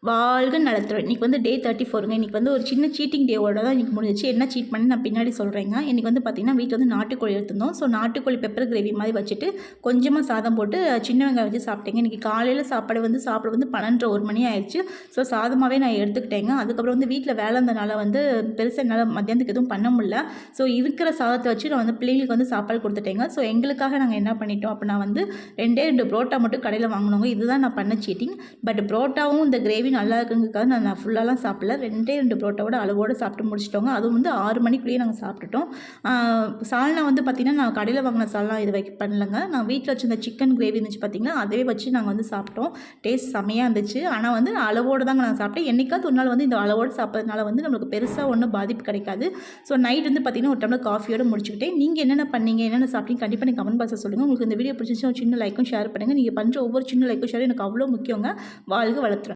வாழ்க நலத்துடன். இன்றைக்கி வந்து டே 34ங்க. இன்றைக்கி வந்து ஒரு சின்ன சீட்டிங் டேவோட தான் இன்றைக்கி முடிஞ்சிச்சு. என்ன சீட் பண்ணி நான் பின்னாடி சொல்கிறேங்க. இன்றைக்கி வந்து பார்த்திங்கன்னா வீட்டில் வந்து நாட்டுக்கோழி எடுத்திருந்தோம். ஸோ நாட்டுக்கோழி பெப்பர் கிரேவி மாதிரி வச்சுட்டு கொஞ்சமாக சாதம் போட்டு சின்ன வெங்காயம் வச்சு சாப்பிட்டேங்க. இன்றைக்கி காலையில் சாப்பாடு வந்து சாப்பிட வந்து 12:30 1 மணி ஆயிடுச்சு. ஸோ சாதமாகவே நான் எடுத்துக்கிட்டேங்க. அதுக்கப்புறம் வந்து வீட்டில் வேலை இருந்தனால வந்து பெருசாக என்னால் மத்தியானத்துக்கு எதுவும் பண்ண முடியல. ஸோ இருக்கிற சாதத்தை வச்சு நான் வந்து பிள்ளைங்களுக்கு வந்து சாப்பாடு கொடுத்துட்டேங்க. ஸோ எங்களுக்காக நாங்கள் என்ன பண்ணிட்டோம் அப்படின்னா வந்து 2 புரோட்டா மட்டும் கடையில் வாங்கினோங்க. இதுதான் நான் பண்ண சீட்டிங். பட் புரோட்டாவும் இந்த கிரேவி நல்லா இருக்குங்கிறதுக்காக நான் ஃபுல்லாலாம் சாப்பிடல. 2 புரோட்டாவோட அளவோடு சாப்பிட்டு முடிச்சிட்டோங்க. அதுவும் வந்து 6 மணிக்குள்ளேயே நாங்கள் சாப்பிட்டுட்டோம். சால்னா வந்து பார்த்திங்கன்னா நான் கடையில் வாங்கின சால்னா இது பண்ணலங்க. நான் வீட்டில் வச்சுருந்த சிக்கன் கிரேவி இருந்துச்சு பார்த்திங்கன்னா, அதே வச்சு நாங்கள் வந்து சாப்பிட்டோம். டேஸ்ட் செம்மையாக இருந்துச்சு. ஆனால் வந்து அளவோடு தாங்க நான் சாப்பிட்டேன். என்னைக்காவது ஒரு நாள் வந்து இந்த அளவோடு சாப்பிட்றதுனால வந்து நம்மளுக்கு பெருசாக ஒன்றும் பாதிப்பு கிடைக்காது. ஸோ நைட் வந்து பார்த்திங்கன்னா ஒரு டம்ளர் காஃபியோடு முடிச்சுக்கிட்டேன். நீங்கள் என்னென்ன பண்ணீங்க, என்னென்ன சாப்பிட்டீங்க கண்டிப்பாக நீங்கள் கமெண்ட் பாக்ஸில் சொல்லுங்கள். உங்களுக்கு இந்த வீடியோ பிடிச்சிருந்துச்சுன்னா ஒரு சின்ன லைக்கும் ஷேர் பண்ணுங்கள். நீங்கள் பண்ணுற ஒவ்வொரு சின்ன லைக்கும் ஷேரும் எனக்கு அவ்வளோ முக்கியங்க. வாழ்க வளத்துடன்.